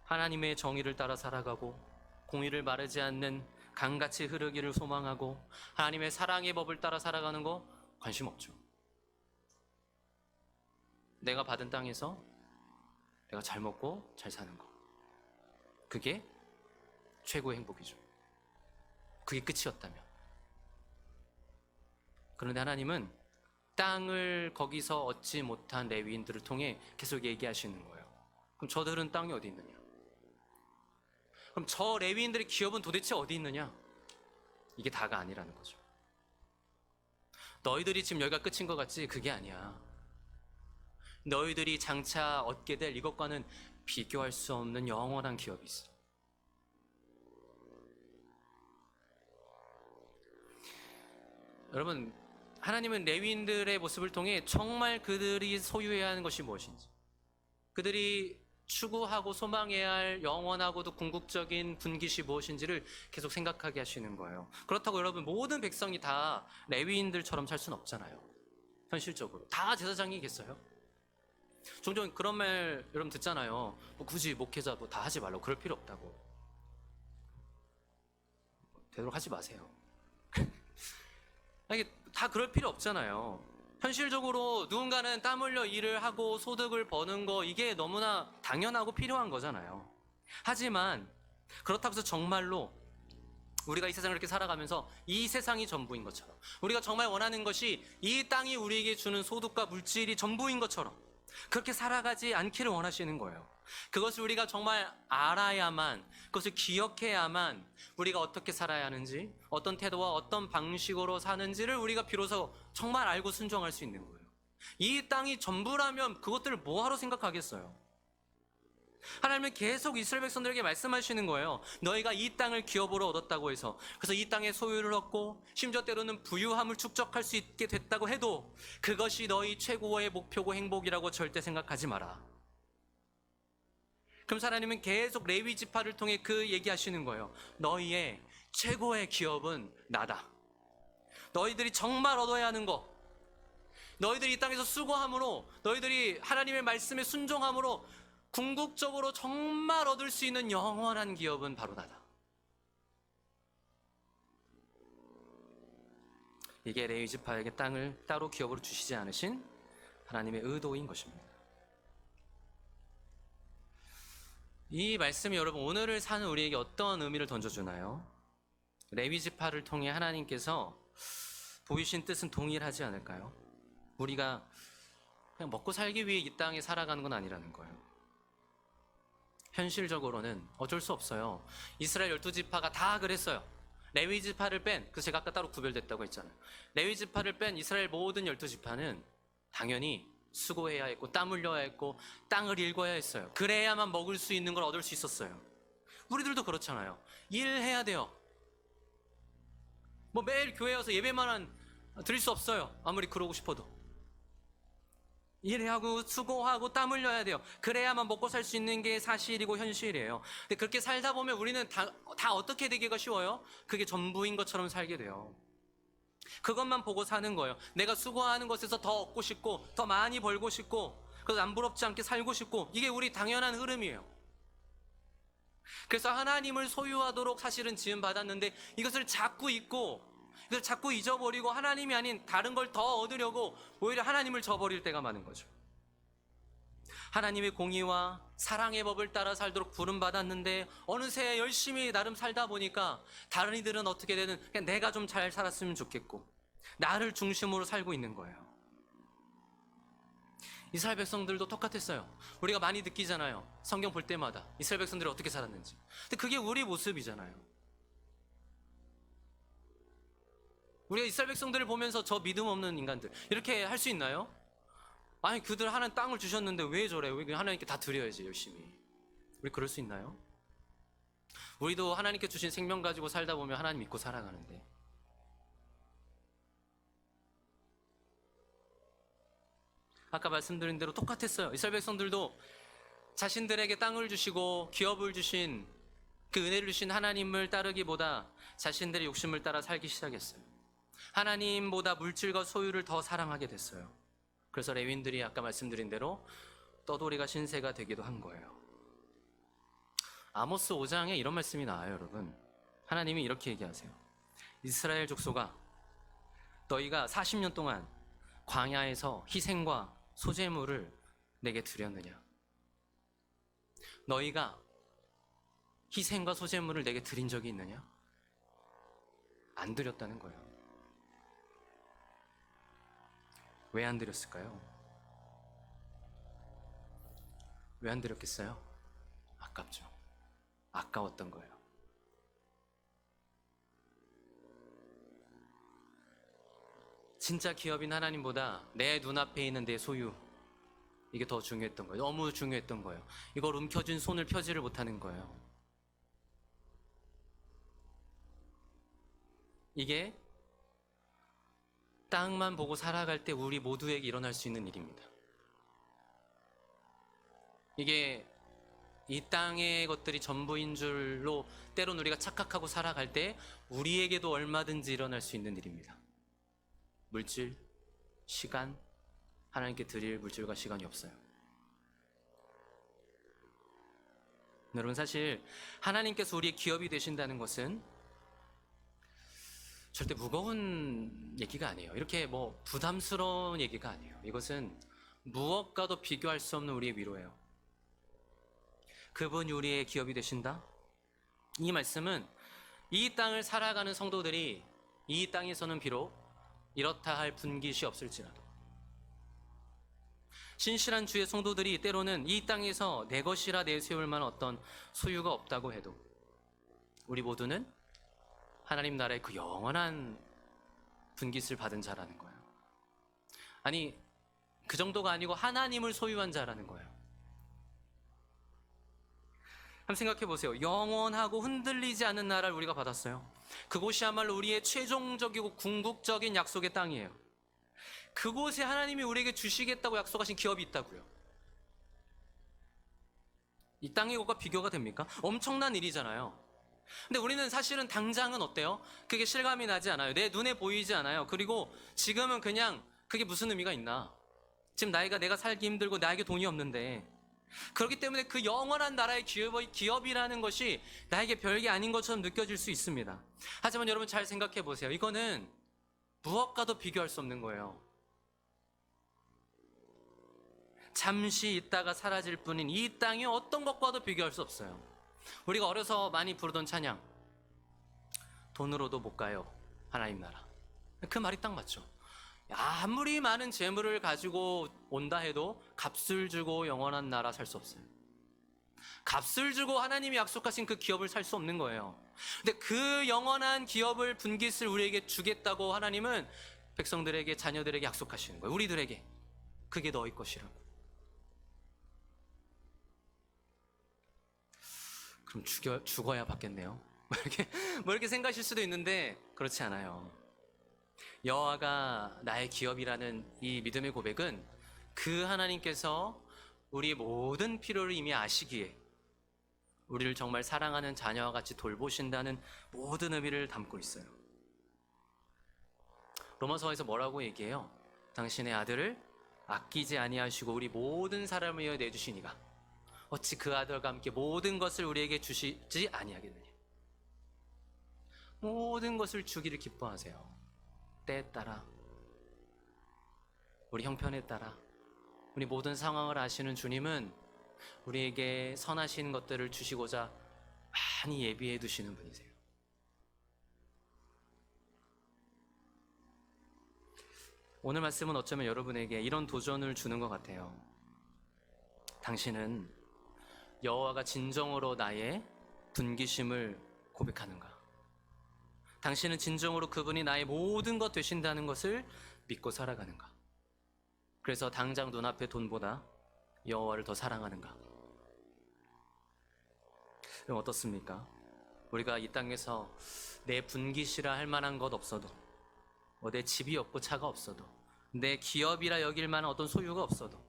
하나님의 정의를 따라 살아가고 공의를 마르지 않는 강같이 흐르기를 소망하고 하나님의 사랑의 법을 따라 살아가는 거 관심 없죠. 내가 받은 땅에서 내가 잘 먹고 잘 사는 거. 그게 최고의 행복이죠. 그게 끝이었다면. 그런데 하나님은 땅을 거기서 얻지 못한 레위인들을 통해 계속 얘기하시는 거예요. 그럼 저들은 땅이 어디 있느냐? 그럼 저 레위인들의 기업은 도대체 어디 있느냐? 이게 다가 아니라는 거죠. 너희들이 지금 여기가 끝인 것 같지? 그게 아니야. 너희들이 장차 얻게 될 이것과는 비교할 수 없는 영원한 기업이 있어. 여러분, 하나님은 레위인들의 모습을 통해 정말 그들이 소유해야 하는 것이 무엇인지, 그들이 추구하고 소망해야 할 영원하고도 궁극적인 분깃이 무엇인지를 계속 생각하게 하시는 거예요. 그렇다고 여러분, 모든 백성이 다 레위인들처럼 살 수는 없잖아요. 현실적으로 다 제사장이겠어요? 종종 그런 말 여러분 듣잖아요. 뭐 굳이 목회자 뭐 다 하지 말라고, 그럴 필요 없다고. 되도록 하지 마세요. 이게 다 그럴 필요 없잖아요. 현실적으로 누군가는 땀 흘려 일을 하고 소득을 버는 거, 이게 너무나 당연하고 필요한 거잖아요. 하지만 그렇다고 해서 정말로 우리가 이 세상을 이렇게 살아가면서 이 세상이 전부인 것처럼, 우리가 정말 원하는 것이 이 땅이 우리에게 주는 소득과 물질이 전부인 것처럼 그렇게 살아가지 않기를 원하시는 거예요. 그것을 우리가 정말 알아야만, 그것을 기억해야만 우리가 어떻게 살아야 하는지, 어떤 태도와 어떤 방식으로 사는지를 우리가 비로소 정말 알고 순종할 수 있는 거예요. 이 땅이 전부라면 그것들을 뭐하러 생각하겠어요? 하나님은 계속 이스라엘 백성들에게 말씀하시는 거예요. 너희가 이 땅을 기업으로 얻었다고 해서, 그래서 이 땅의 소유를 얻고 심지어 때로는 부유함을 축적할 수 있게 됐다고 해도 그것이 너희 최고의 목표고 행복이라고 절대 생각하지 마라. 그럼 하나님은 계속 레위 지파를 통해 그 얘기하시는 거예요. 너희의 최고의 기업은 나다. 너희들이 정말 얻어야 하는 것, 너희들이 이 땅에서 수고함으로, 너희들이 하나님의 말씀에 순종함으로 궁극적으로 정말 얻을 수 있는 영원한 기업은 바로 나다. 이게 레위 지파에게 땅을 따로 기업으로 주시지 않으신 하나님의 의도인 것입니다. 이 말씀이 여러분 오늘을 사는 우리에게 어떤 의미를 던져주나요? 레위 지파를 통해 하나님께서 보이신 뜻은 동일하지 않을까요? 우리가 그냥 먹고 살기 위해 이 땅에 살아가는 건 아니라는 거예요. 현실적으로는 어쩔 수 없어요. 이스라엘 12지파가 다 그랬어요. 레위 지파를 뺀, 그래서 제가 아까 따로 구별됐다고 했잖아요. 레위 지파를 뺀 이스라엘 모든 12지파는 당연히 수고해야 했고 땀 흘려야 했고 땅을 일궈야 했어요. 그래야만 먹을 수 있는 걸 얻을 수 있었어요. 우리들도 그렇잖아요. 일해야 돼요. 뭐 매일 교회 와서 예배만 드릴 수 없어요. 아무리 그러고 싶어도. 일하고 수고하고 땀 흘려야 돼요. 그래야만 먹고 살 수 있는 게 사실이고 현실이에요. 근데 그렇게 살다 보면 우리는 다 어떻게 되기가 쉬워요? 그게 전부인 것처럼 살게 돼요. 그것만 보고 사는 거예요. 내가 수고하는 것에서 더 얻고 싶고 더 많이 벌고 싶고, 그래서 안 부럽지 않게 살고 싶고, 이게 우리 당연한 흐름이에요. 그래서 하나님을 소유하도록 사실은 지음받았는데 이것을 자꾸 잊고, 이걸 자꾸 잊어버리고 하나님이 아닌 다른 걸 더 얻으려고 오히려 하나님을 저버릴 때가 많은 거죠. 하나님의 공의와 사랑의 법을 따라 살도록 부름받았는데 어느새 열심히 나름 살다 보니까 다른 이들은 어떻게 되든 그냥 내가 좀 잘 살았으면 좋겠고 나를 중심으로 살고 있는 거예요. 이스라엘 백성들도 똑같았어요. 우리가 많이 느끼잖아요. 성경 볼 때마다 이스라엘 백성들이 어떻게 살았는지. 근데 그게 우리 모습이잖아요. 우리가 이스라엘 백성들을 보면서 저 믿음 없는 인간들 이렇게 할 수 있나요? 아니 그들 하나님 땅을 주셨는데 왜 저래? 왜 하나님께 다 드려야지 열심히. 우리 그럴 수 있나요? 우리도 하나님께 주신 생명 가지고 살다 보면 하나님 믿고 살아가는데, 아까 말씀드린 대로 똑같았어요. 이스라엘 백성들도 자신들에게 땅을 주시고 기업을 주신 그 은혜를 주신 하나님을 따르기보다 자신들의 욕심을 따라 살기 시작했어요. 하나님보다 물질과 소유를 더 사랑하게 됐어요. 그래서 레위인들이 아까 말씀드린 대로 떠돌이가 신세가 되기도 한 거예요. 아모스 5장에 이런 말씀이 나와요, 여러분. 하나님이 이렇게 얘기하세요. 이스라엘 족속아, 너희가 40년 동안 광야에서 희생과 소제물을 내게 드렸느냐? 너희가 희생과 소제물을 내게 드린 적이 있느냐? 안 드렸다는 거예요. 왜 안 드렸을까요? 왜 안 드렸겠어요? 아깝죠. 아까웠던 거예요. 진짜 기업인 하나님보다 내 눈앞에 있는 내 소유, 이게 더 중요했던 거예요. 너무 중요했던 거예요. 이걸 움켜쥔 손을 펴지를 못하는 거예요. 이게 땅만 보고 살아갈 때 우리 모두에게 일어날 수 있는 일입니다. 이게 이 땅의 것들이 전부인 줄로 때론 우리가 착각하고 살아갈 때 우리에게도 얼마든지 일어날 수 있는 일입니다. 물질, 시간, 하나님께 드릴 물질과 시간이 없어요. 여러분, 사실 하나님께서 우리의 기업이 되신다는 것은 절대 무거운 얘기가 아니에요. 이렇게 부담스러운 얘기가 아니에요. 이것은 무엇과도 비교할 수 없는 우리의 위로예요. 그분이 우리의 기업이 되신다? 이 말씀은 이 땅을 살아가는 성도들이 이 땅에서는 비록 이렇다 할 분깃이 없을지라도, 신실한 주의 성도들이 때로는 이 땅에서 내 것이라 내세울 만한 어떤 소유가 없다고 해도 우리 모두는 하나님 나라의 그 영원한 분깃을 받은 자라는 거예요. 아니, 그 정도가 아니고 하나님을 소유한 자라는 거예요. 한번 생각해 보세요. 영원하고 흔들리지 않는 나라를 우리가 받았어요. 그곳이야말로 우리의 최종적이고 궁극적인 약속의 땅이에요. 그곳에 하나님이 우리에게 주시겠다고 약속하신 기업이 있다고요. 이 땅의 것과 비교가 됩니까? 엄청난 일이잖아요. 근데 우리는 사실은 당장은 어때요? 그게 실감이 나지 않아요. 내 눈에 보이지 않아요. 그리고 지금은 그냥 그게 무슨 의미가 있나? 지금 내가 살기 힘들고 나에게 돈이 없는데, 그렇기 때문에 그 영원한 나라의 기업이라는 것이 나에게 별게 아닌 것처럼 느껴질 수 있습니다. 하지만 여러분, 잘 생각해 보세요. 이거는 무엇과도 비교할 수 없는 거예요. 잠시 있다가 사라질 뿐인 이 땅이 어떤 것과도 비교할 수 없어요. 우리가 어려서 많이 부르던 찬양, 돈으로도 못 가요 하나님 나라. 그 말이 딱 맞죠. 아무리 많은 재물을 가지고 온다 해도 값을 주고 영원한 나라 살 수 없어요. 값을 주고 하나님이 약속하신 그 기업을 살 수 없는 거예요. 근데 그 영원한 기업을, 분깃을 우리에게 주겠다고 하나님은 백성들에게, 자녀들에게 약속하시는 거예요. 우리들에게. 그게 너희 것이라고. 그럼 죽어야 받겠네요. 이렇게 생각하실 수도 있는데 그렇지 않아요. 여호와가 나의 기업이라는 이 믿음의 고백은 그 하나님께서 우리의 모든 필요를 이미 아시기에 우리를 정말 사랑하는 자녀와 같이 돌보신다는 모든 의미를 담고 있어요. 로마서에서 뭐라고 얘기해요? 당신의 아들을 아끼지 아니하시고 우리 모든 사람을 위하여 내주시니가 어찌 그 아들과 함께 모든 것을 우리에게 주시지 아니하겠느냐. 모든 것을 주기를 기뻐하세요. 때에 따라, 우리 형편에 따라, 우리 모든 상황을 아시는 주님은 우리에게 선하신 것들을 주시고자 많이 예비해 두시는 분이세요. 오늘 말씀은 어쩌면 여러분에게 이런 도전을 주는 것 같아요. 당신은 여호와가 진정으로 나의 분기심을 고백하는가? 당신은 진정으로 그분이 나의 모든 것 되신다는 것을 믿고 살아가는가? 그래서 당장 눈앞의 돈보다 여호와를 더 사랑하는가? 그럼 어떻습니까? 우리가 이 땅에서 내 분깃이라 할 만한 것 없어도, 내 집이 없고 차가 없어도, 내 기업이라 여길 만한 어떤 소유가 없어도,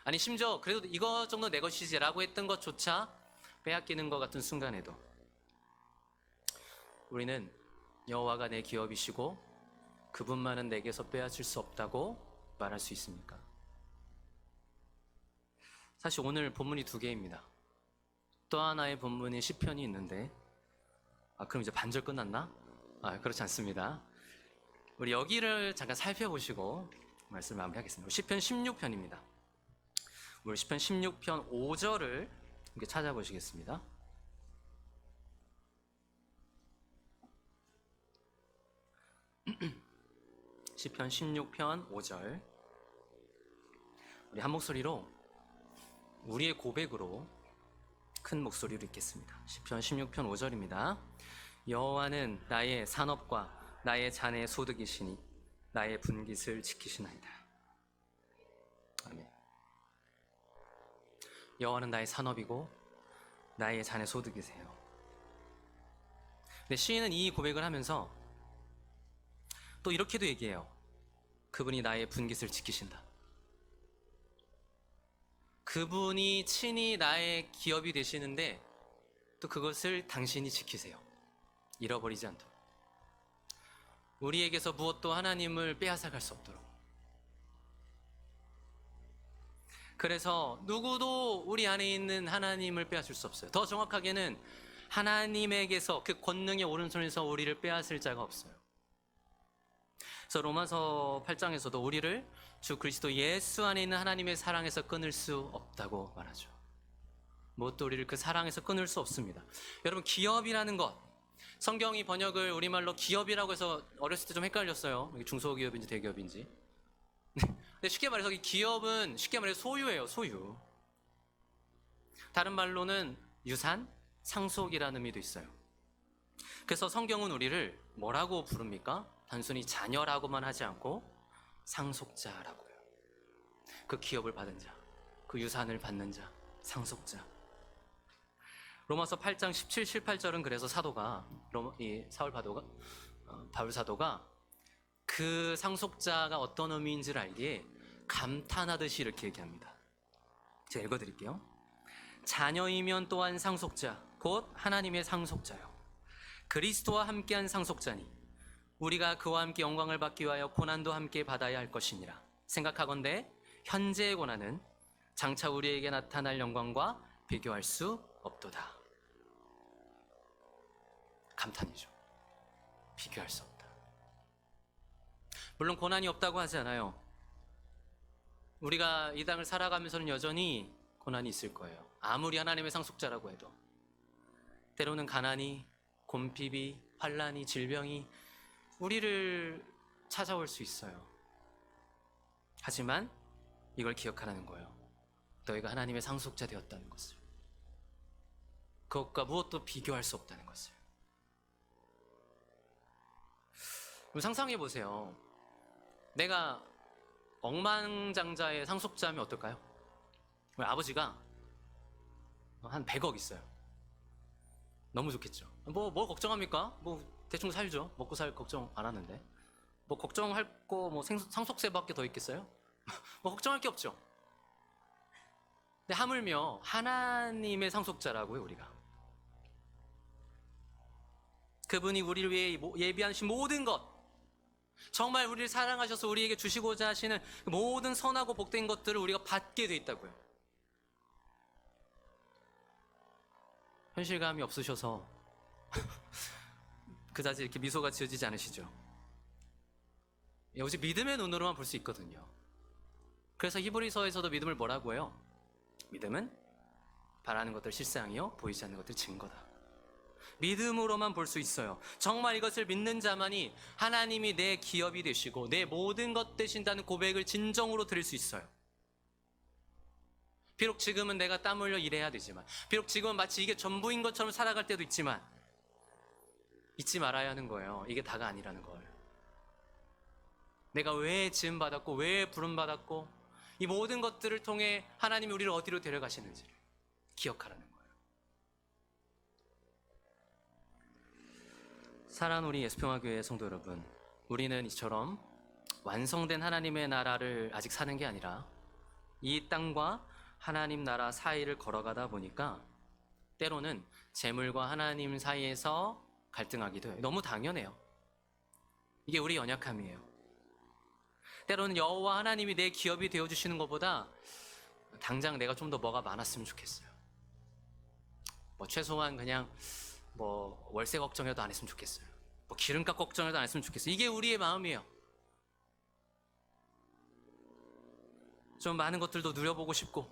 아니 심지어 그래도 이거 정도 내 것이지 라고 했던 것조차 빼앗기는 것 같은 순간에도 우리는 여호와가 내 기업이시고 그분만은 내게서 빼앗을 수 없다고 말할 수 있습니까? 사실 오늘 본문이 두 개입니다. 또 하나의 본문이 시편이 있는데, 그럼 이제 반절 끝났나? 그렇지 않습니다. 우리 여기를 잠깐 살펴보시고 말씀을 마무리하겠습니다. 시편 16편입니다. 우리 시편 16편 5절을 이렇게 찾아보시겠습니다. 시편 16편 5절. 우리 한 목소리로 우리의 고백으로 큰 목소리로 읽겠습니다. 시편 16편 5절입니다. 여호와는 나의 산업과 나의 잔의 소득이시니 나의 분깃을 지키시나이다. 아멘. 여호와는 나의 산업이고 나의 잔의 소득이세요. 근데 시인은 이 고백을 하면서 또 이렇게도 얘기해요. 그분이 나의 분깃을 지키신다. 그분이 친히 나의 기업이 되시는데 또 그것을 당신이 지키세요. 잃어버리지 않도록. 우리에게서 무엇도 하나님을 빼앗아갈 수 없도록. 그래서 누구도 우리 안에 있는 하나님을 빼앗을 수 없어요. 더 정확하게는 하나님에게서 그 권능의 오른손에서 우리를 빼앗을 자가 없어요. 그래서 로마서 8장에서도 우리를 주 그리스도 예수 안에 있는 하나님의 사랑에서 끊을 수 없다고 말하죠. 무엇도 우리를 그 사랑에서 끊을 수 없습니다. 여러분, 기업이라는 것, 성경이 번역을 우리말로 기업이라고 해서 어렸을 때 좀 헷갈렸어요. 이게 중소기업인지 대기업인지. 근데 쉽게 말해서 이 기업은 쉽게 말해서 소유예요. 소유. 다른 말로는 유산, 상속이라는 의미도 있어요. 그래서 성경은 우리를 뭐라고 부릅니까? 단순히 자녀라고만 하지 않고 상속자라고요. 그 기업을 받은 자, 그 유산을 받는 자, 상속자. 로마서 8장 17, 18절은 그래서 사도가 바울 사도가 그 상속자가 어떤 의미인지를 알기에 감탄하듯이 이렇게 얘기합니다. 제가 읽어드릴게요. 자녀이면 또한 상속자, 곧 하나님의 상속자요. 그리스도와 함께한 상속자니 우리가 그와 함께 영광을 받기 위하여 고난도 함께 받아야 할 것이니라. 생각하건대 현재의 고난은 장차 우리에게 나타날 영광과 비교할 수 없도다. 감탄이죠. 비교할 수 없다. 물론 고난이 없다고 하지 않아요. 우리가 이 땅을 살아가면서는 여전히 고난이 있을 거예요. 아무리 하나님의 상속자라고 해도. 때로는 가난이, 곰핍이, 환난이, 질병이 우리를 찾아올 수 있어요. 하지만 이걸 기억하라는 거예요. 너희가 하나님의 상속자 되었다는 것을. 그것과 무엇도 비교할 수 없다는 것을. 상상해 보세요. 내가 억만장자의 상속자면 어떨까요? 우리 아버지가 한 100억 있어요. 너무 좋겠죠. 뭐 걱정합니까? 뭐 대충 살죠. 먹고 살 걱정 안 하는데. 뭐 걱정할 거 뭐 상속세밖에 더 있겠어요? 뭐 걱정할 게 없죠. 근데 하물며 하나님의 상속자라고요, 우리가. 그분이 우리를 위해 예비하신 모든 것, 정말 우리를 사랑하셔서 우리에게 주시고자 하시는 모든 선하고 복된 것들을 우리가 받게 돼 있다고요. 현실감이 없으셔서 그다지 이렇게 미소가 지어지지 않으시죠? 오직 믿음의 눈으로만 볼 수 있거든요. 그래서 히브리서에서도 믿음을 뭐라고 해요? 믿음은 바라는 것들 실상이요 보이지 않는 것들 증거다. 믿음으로만 볼 수 있어요. 정말 이것을 믿는 자만이 하나님이 내 기업이 되시고 내 모든 것 되신다는 고백을 진정으로 드릴 수 있어요. 비록 지금은 내가 땀 흘려 일해야 되지만, 비록 지금은 마치 이게 전부인 것처럼 살아갈 때도 있지만, 잊지 말아야 하는 거예요. 이게 다가 아니라는 걸. 내가 왜 지음받았고 왜 부름받았고 이 모든 것들을 통해 하나님이 우리를 어디로 데려가시는지를 기억하라는 거예요. 사랑하는 우리 예수평화교회 성도 여러분, 우리는 이처럼 완성된 하나님의 나라를 아직 사는 게 아니라 이 땅과 하나님 나라 사이를 걸어가다 보니까 때로는 재물과 하나님 사이에서 갈등하기도 해요. 너무 당연해요. 이게 우리 연약함이에요. 때로는 여호와 하나님이 내 기업이 되어주시는 것보다 당장 내가 좀 더 뭐가 많았으면 좋겠어요. 뭐 최소한 그냥 뭐 월세 걱정이라도 안 했으면 좋겠어요. 뭐 기름값 걱정이라도 안 했으면 좋겠어요. 이게 우리의 마음이에요. 좀 많은 것들도 누려보고 싶고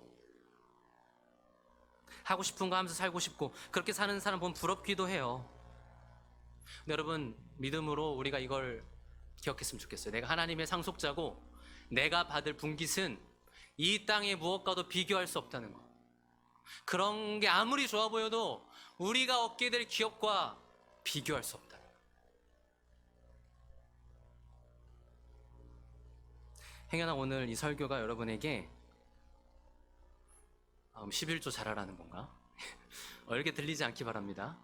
하고 싶은 거 하면서 살고 싶고 그렇게 사는 사람 보면 부럽기도 해요. 근데 여러분 믿음으로 우리가 이걸 기억했으면 좋겠어요. 내가 하나님의 상속자고 내가 받을 분깃은 이 땅의 무엇과도 비교할 수 없다는 거. 그런 게 아무리 좋아 보여도 우리가 얻게 될 기업과 비교할 수 없다. 행여나 오늘 이 설교가 여러분에게 11조 잘하라는 건가? 이렇게 들리지 않기 바랍니다.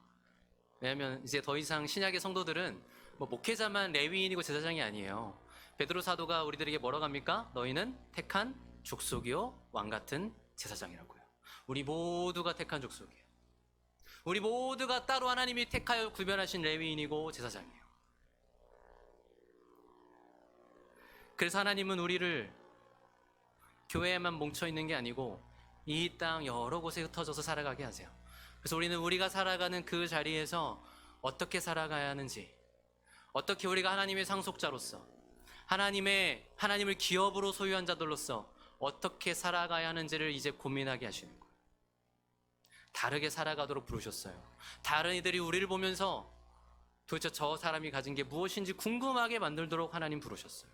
왜냐하면 이제 더 이상 신약의 성도들은 뭐 목회자만 레위인이고 제사장이 아니에요. 베드로 사도가 우리들에게 뭐라고 합니까? 너희는 택한 족속이요 왕 같은 제사장이라고요. 우리 모두가 택한 족속이에요. 우리 모두가 따로 하나님이 택하여 구별하신 레위인이고 제사장이에요. 그래서 하나님은 우리를 교회에만 뭉쳐있는 게 아니고 이 땅 여러 곳에 흩어져서 살아가게 하세요. 그래서 우리는 우리가 살아가는 그 자리에서 어떻게 살아가야 하는지, 어떻게 우리가 하나님의 상속자로서 하나님을 기업으로 소유한 자들로서 어떻게 살아가야 하는지를 이제 고민하게 하시는 거예요. 다르게 살아가도록 부르셨어요. 다른 이들이 우리를 보면서 도대체 저 사람이 가진 게 무엇인지 궁금하게 만들도록 하나님 부르셨어요.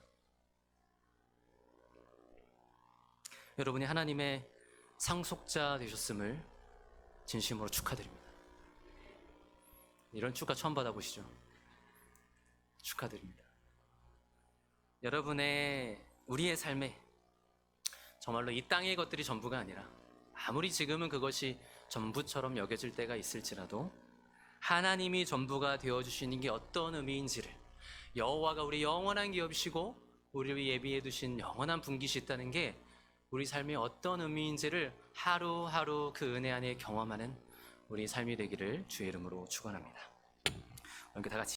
여러분이 하나님의 상속자 되셨음을 진심으로 축하드립니다. 이런 축하 처음 받아보시죠? 축하드립니다. 우리의 삶에 정말로 이 땅의 것들이 전부가 아니라 아무리 지금은 그것이 전부처럼 여겨질 때가 있을지라도 하나님이 전부가 되어주시는 게 어떤 의미인지를, 여호와가 우리 영원한 기업이시고 우리를 예비해 두신 영원한 분깃이 있다는 게 우리 삶이 어떤 의미인지를 하루하루 그 은혜 안에 경험하는 우리 삶이 되기를 주의 이름으로 축원합니다. 이렇게 다 같이